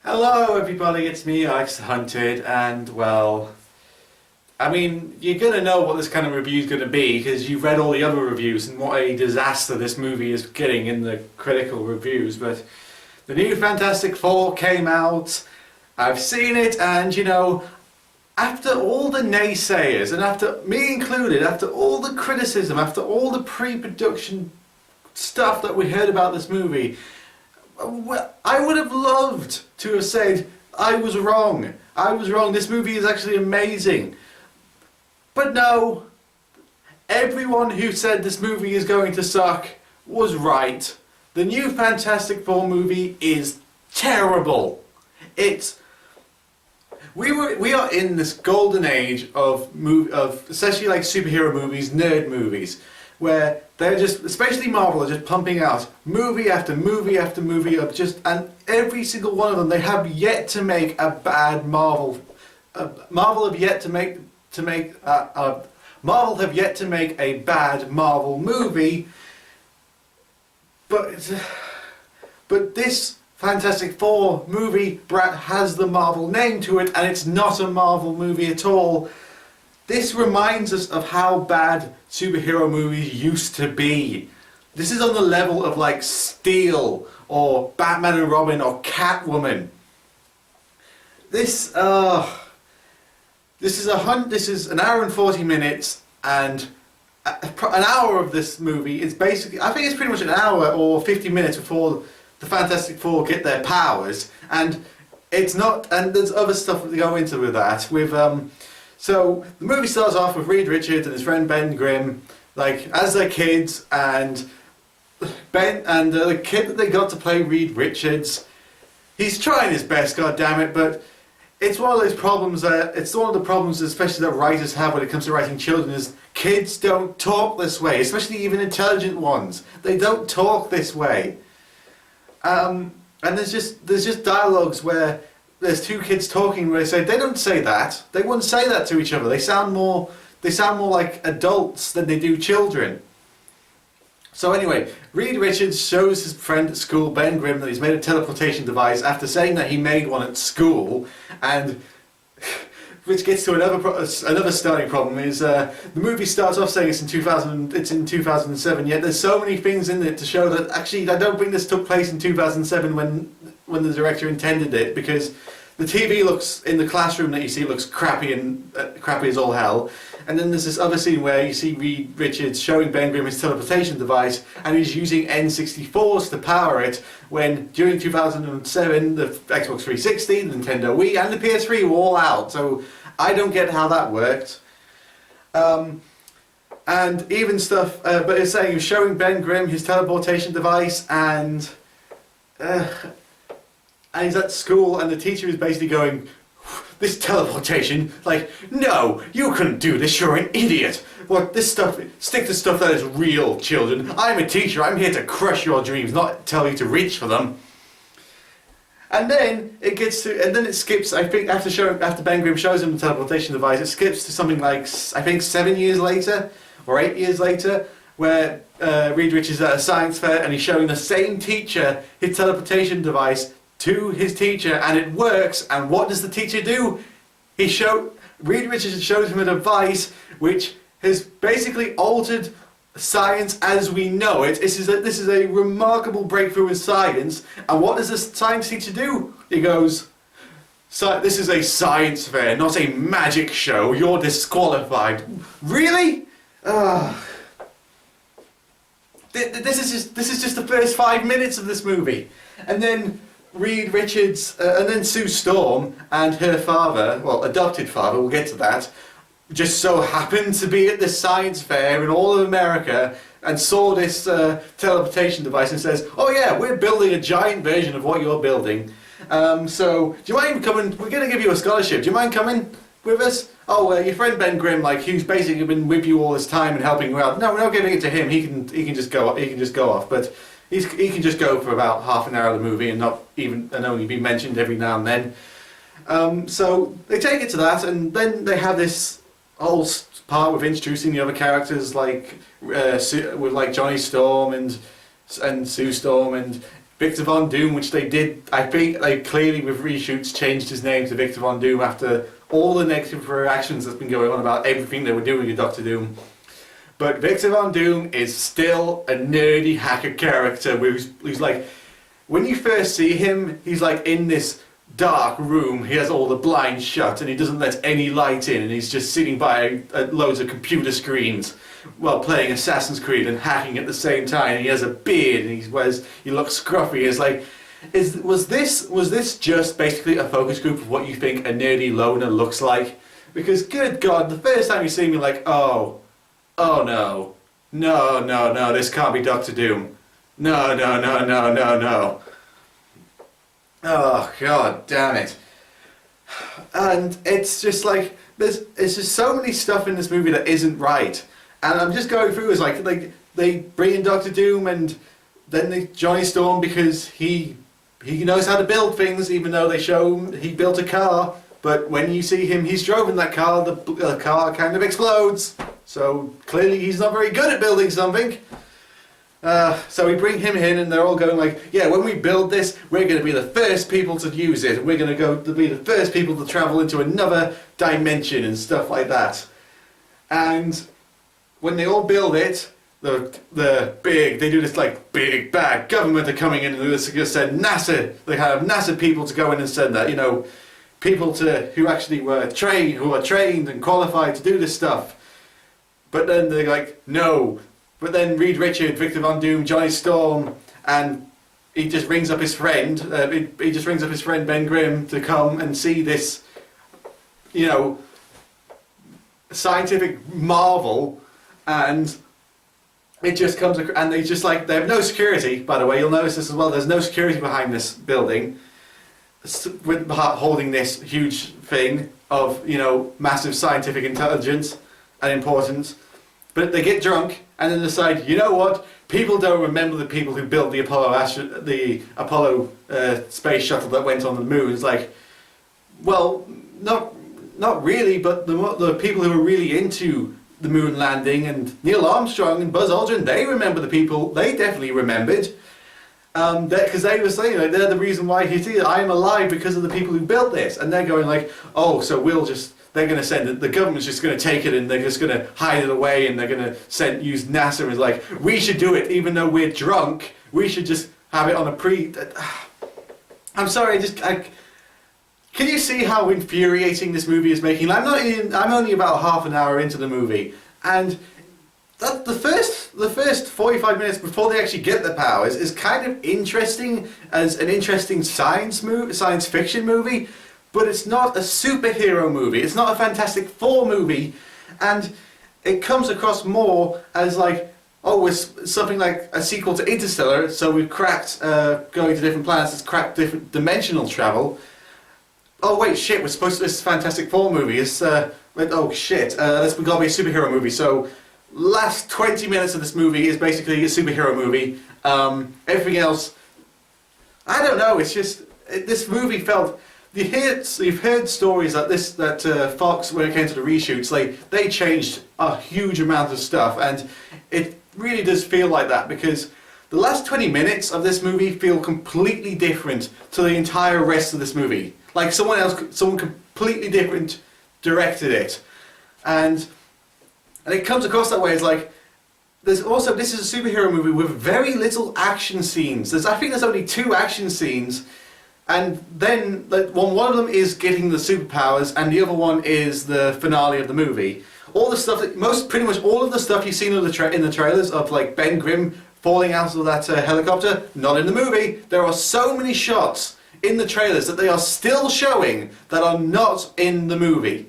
Hello everybody, it's me, Alexthehunted, and well, you're gonna know what this kind of review is gonna be because you've read all the other reviews and what a disaster this movie is getting in the critical reviews, but the new Fantastic Four came out, I've seen it, and after all the naysayers, and after me included, after all the criticism, after all the pre-production stuff that we heard about this movie, well, I would have loved to have said, I was wrong. I was wrong. This movie is actually amazing. But no, everyone who said this movie is going to suck was right. The new Fantastic Four movie is terrible. We are in this golden age of especially like superhero movies, nerd movies, where they're just, especially Marvel, are just pumping out movie after movie after movie and every single one of them, they have yet to make a bad Marvel. Marvel have yet to make a bad Marvel movie, but this Fantastic Four movie has the Marvel name to it, and it's not a Marvel movie at all. This reminds us of how bad superhero movies used to be. This is on the level of like Steel or Batman and Robin or Catwoman. This is an hour and 40 minutes, and an hour of this movie is basically, I think it's pretty much an hour or 50 minutes before the Fantastic Four get their powers, and it's not, and there's other stuff that go into with that. So the movie starts off with Reed Richards and his friend Ben Grimm, like as they're kids, and the kid that they got to play Reed Richards, he's trying his best, god damn it, but it's one of those problems it's one of the problems especially that writers have when it comes to writing children, is kids don't talk this way, especially even intelligent ones. They don't talk this way. And there's just dialogues where there's two kids talking where they don't say that. They wouldn't say that to each other. They sound more like adults than they do children. So anyway, Reed Richards shows his friend at school, Ben Grimm, that he's made a teleportation device after saying that he made one at school, and which gets to another starting problem is the movie starts off saying it's in 2007, yet there's so many things in it to show that actually I don't think this took place in 2007 when the director intended it, because the TV looks in the classroom that you see looks crappy as all hell, and then there's this other scene where you see Reed Richards showing Ben Grimm his teleportation device, and he's using N64s to power it, when during 2007 the Xbox 360, the Nintendo Wii and the PS3 were all out, so I don't get how that worked. And even stuff, but it's saying he's showing Ben Grimm his teleportation device, and he's at school, and the teacher is basically going, this teleportation, like, no, you couldn't do this, you're an idiot. What, this stuff, stick to stuff that is real, children. I'm a teacher, I'm here to crush your dreams, not tell you to reach for them. And then it skips, I think, after Ben Grimm shows him the teleportation device, it skips to something like, I think 7 years later, or 8 years later, where Reed Richards is at a science fair, and he's showing the same teacher his teleportation device to his teacher, and it works. And what does the teacher do? Reed Richards shows him a device which has basically altered science as we know it. This is a remarkable breakthrough in science. And what does the science teacher do? He goes, this is a science fair, not a magic show. You're disqualified. Really? This is just the first 5 minutes of this movie, and then Reed Richards, and then Sue Storm and her father, well, adopted father, we'll get to that, just so happened to be at this science fair in all of America and saw this teleportation device and says, oh yeah, we're building a giant version of what you're building. So, do you mind coming? We're going to give you a scholarship. Do you mind coming with us? Oh, your friend Ben Grimm, like, who's basically been with you all this time and helping you out. No, we're not giving it to him. He can just go off, but he can just go for about half an hour of the movie and only be mentioned every now and then. So they take it to that, and then they have this whole part with introducing the other characters, like with like Johnny Storm and Sue Storm, and Victor Von Doom, which they did, I think they clearly with reshoots changed his name to Victor Von Doom after all the negative reactions that's been going on about everything they were doing with Doctor Doom. But Victor Von Doom is still a nerdy hacker character who's like, when you first see him, he's like in this dark room, he has all the blinds shut and he doesn't let any light in, and he's just sitting by loads of computer screens while playing Assassin's Creed and hacking at the same time, and he has a beard and he looks scruffy. It's like, was this just basically a focus group of what you think a nerdy loner looks like? Because good God, the first time you see me, like, oh no, this can't be Doctor Doom. No. Oh God damn it. And it's just like, there's just so many stuff in this movie that isn't right. And I'm just going through, it's like they bring in Doctor Doom and then Johnny Storm because he knows how to build things, even though they show him he built a car. But when you see him, he's driving that car, the car kind of explodes. So clearly he's not very good at building something. So we bring him in and they're all going like, yeah, when we build this, we're going to be the first people to use it. We're going to be the first people to travel into another dimension and stuff like that. And when they all build it, they do this like big bad government are coming in and they're going to send NASA. They have NASA people to go in and send that, people who actually were trained and qualified to do this stuff. But then they're like, no. But then Reed Richard, Victor Von Doom, Johnny Storm, and he just rings up his friend. He just rings up his friend Ben Grimm to come and see this, scientific marvel, and it just comes. And they have no security. By the way, you'll notice this as well. There's no security behind this building, holding this huge thing of massive scientific intelligence and importance. But they get drunk and then decide, you know what? People don't remember the people who built the Apollo space shuttle that went on the moon. It's like, well, not really, but the people who were really into the moon landing and Neil Armstrong and Buzz Aldrin, they remember the people. They definitely remembered. Because they were saying they're the reason why he's here. I am alive because of the people who built this. And they're going like, oh, so they're going to send it, the government's just going to take it and they're just going to hide it away and they're going to use NASA as like, we should do it even though we're drunk, we should just have it on a I'm sorry, can you see how infuriating this movie is making? I'm only about half an hour into the movie, and the first 45 minutes before they actually get the powers is kind of interesting as an interesting science fiction movie. But it's not a superhero movie, it's not a Fantastic Four movie, and it comes across more as like, oh, it's something like a sequel to Interstellar, so we've cracked going to different planets, it's cracked different dimensional travel. Oh wait, shit, this is a Fantastic Four movie, it's, oh shit, this has got to be a superhero movie, so last 20 minutes of this movie is basically a superhero movie. Everything else, I don't know, it's just, this movie felt... You've heard stories like this, that Fox, when it came to the reshoots, they changed a huge amount of stuff, and it really does feel like that, because the last 20 minutes of this movie feel completely different to the entire rest of this movie. Like someone completely different directed it, and it comes across that way. It's like, this is a superhero movie with very little action scenes. I think there's only 2 action scenes. And then one of them is getting the superpowers, and the other one is the finale of the movie. All the stuff pretty much all of the stuff you've seen in the trailers of like Ben Grimm falling out of that helicopter, not in the movie. There are so many shots in the trailers that they are still showing that are not in the movie.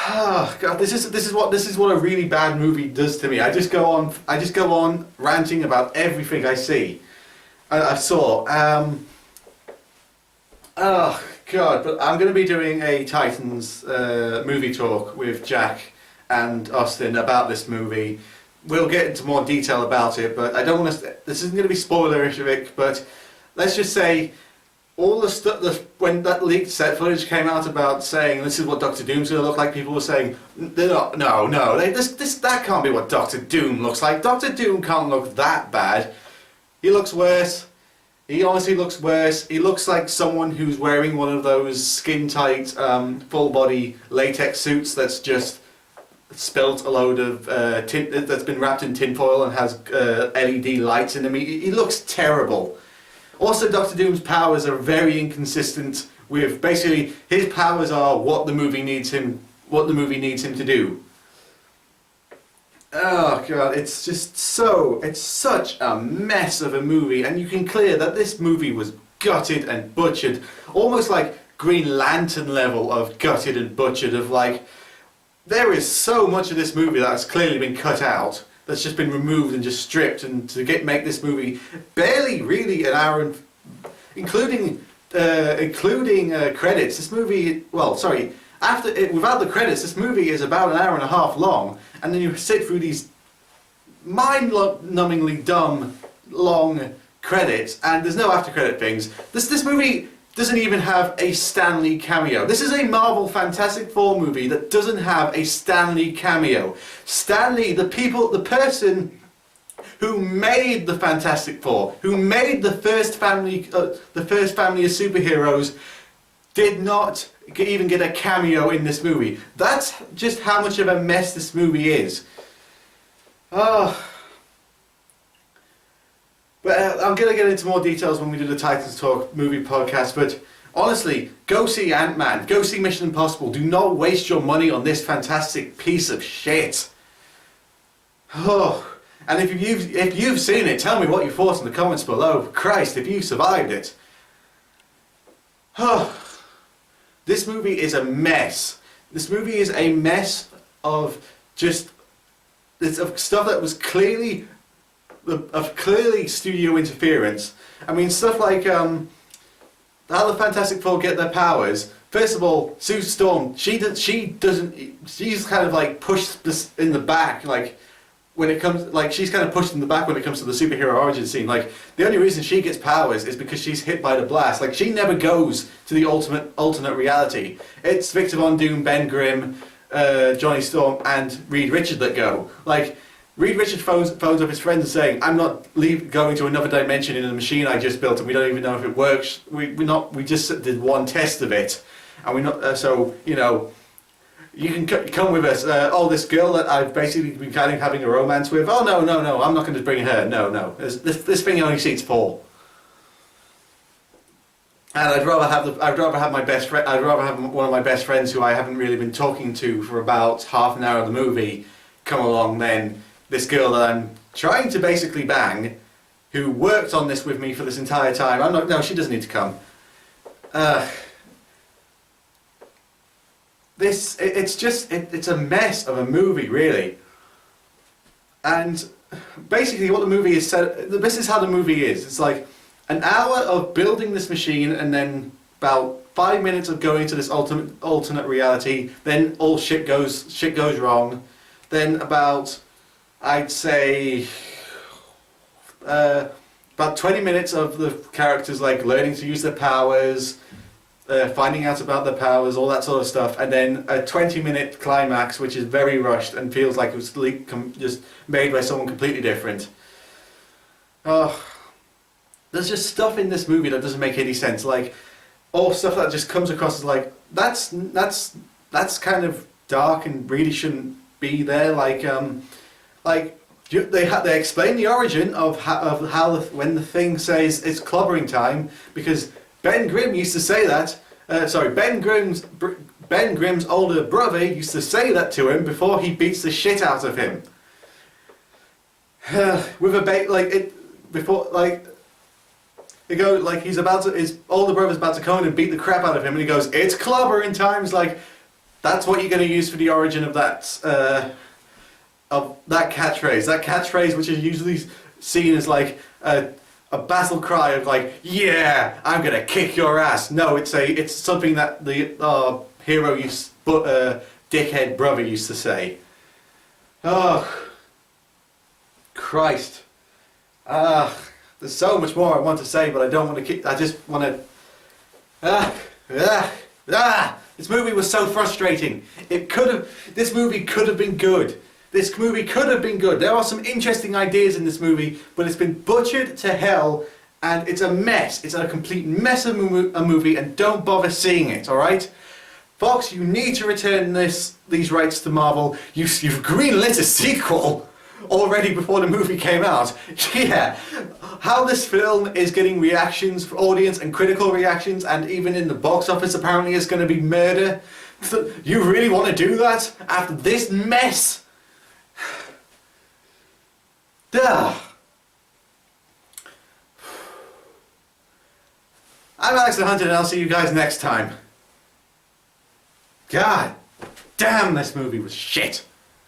Oh, God, this is what a really bad movie does to me. I just go on ranting about everything I see. I saw. Oh God! But I'm going to be doing a Titans movie talk with Jack and Austin about this movie. We'll get into more detail about it, but I don't want to. This isn't going to be spoilerific, but let's just say all the stuff when that leaked set footage came out about saying this is what Doctor Doom's going to look like. People were saying, no, that can't be what Doctor Doom looks like. Doctor Doom can't look that bad. He looks worse. He honestly looks worse. He looks like someone who's wearing one of those skin-tight, full-body latex suits that's just spilt a load of that's been wrapped in tinfoil and has LED lights in them. He looks terrible. Also, Doctor Doom's powers are very inconsistent. With basically his powers are what the movie needs him to do. Oh god, it's such a mess of a movie, and you can clear that this movie was gutted and butchered, almost like Green Lantern level of gutted and butchered, of like, there is so much of this movie that's clearly been cut out, that's just been removed and just stripped, and to make this movie barely really an hour and, including credits, this movie, well, sorry, without the credits, this movie is about an hour and a half long, and then you sit through these mind-numbingly dumb, long credits, and there's no after-credit things. This movie doesn't even have a Stan Lee cameo. This is a Marvel Fantastic Four movie that doesn't have a Stan Lee cameo. Stan Lee, the person who made the Fantastic Four, who made the first family of superheroes, did not even get a cameo in this movie. That's just how much of a mess this movie is. Oh. But I'm going to get into more details when we do the Titans Talk movie podcast, but honestly, go see Ant-Man, go see Mission Impossible. Do not waste your money on this fantastic piece of shit. Oh. And if you've seen it, tell me what you thought in the comments below. Christ, if you survived it. Oh. This movie is a mess. This movie is a mess of just of stuff that was clearly studio interference. I mean, stuff like how the Fantastic Four get their powers. First of all, Sue Storm, she's kind of like pushed this in the back, like when it comes, like she's kind of pushed in the back when it comes to the superhero origin scene. Like, the only reason she gets powers is because she's hit by the blast. Like, she never goes to the alternate reality. It's Victor Von Doom, Ben Grimm, Johnny Storm, and Reed Richards that go. Like, Reed Richards phones up his friends and saying, "I'm not going to another dimension in a machine I just built, and we don't even know if it works. We just did one test of it, and we're not. So you know, you can come with us. This girl that I've basically been kind of having a romance with. Oh no, I'm not going to bring her. No. This thing only seats 4. And I'd rather have my best friend. I'd rather have one of my best friends who I haven't really been talking to for about half an hour of the movie come along than this girl that I'm trying to basically bang, who worked on this with me for this entire time. No, she doesn't need to come. It's a mess of a movie, really. And basically what the movie is said, this is how the movie is. It's like an hour of building this machine, and then about 5 minutes of going to this alternate reality, then all shit goes wrong. Then about, I'd say, about 20 minutes of the characters like learning to use their powers, finding out about their powers, all that sort of stuff, and then a 20-minute climax which is very rushed and feels like it was just made by someone completely different. There's just stuff in this movie that doesn't make any sense, like, or stuff that just comes across as like, that's kind of dark and really shouldn't be there. They explain the origin of how when the thing says it's clobbering time, because Ben Grimm used to say that. Ben Grimm's older brother used to say that to him before he beats the shit out of him. With a bait like it before, like they go like his older brother's about to come in and beat the crap out of him, and he goes, "It's clobbering time." It's like, that's what you're going to use for the origin of that catchphrase. That catchphrase, which is usually seen as like a battle cry of like, "Yeah, I'm gonna kick your ass." No, it's something that the hero dickhead brother used to say. Oh, Christ. There's so much more I want to say, but I don't want to. I just want to. This movie was so frustrating. This movie could have been good. This movie could have been good. There are some interesting ideas in this movie, but it's been butchered to hell, and it's a mess. It's a complete mess of a movie, and don't bother seeing it, alright? Fox, you need to return these rights to Marvel. You've greenlit a sequel already before the movie came out. Yeah, how this film is getting reactions for audience and critical reactions, and even in the box office apparently is going to be murder. You really want to do that after this mess? Duh. I'm Alexthehunted, and I'll see you guys next time. God damn, this movie was shit.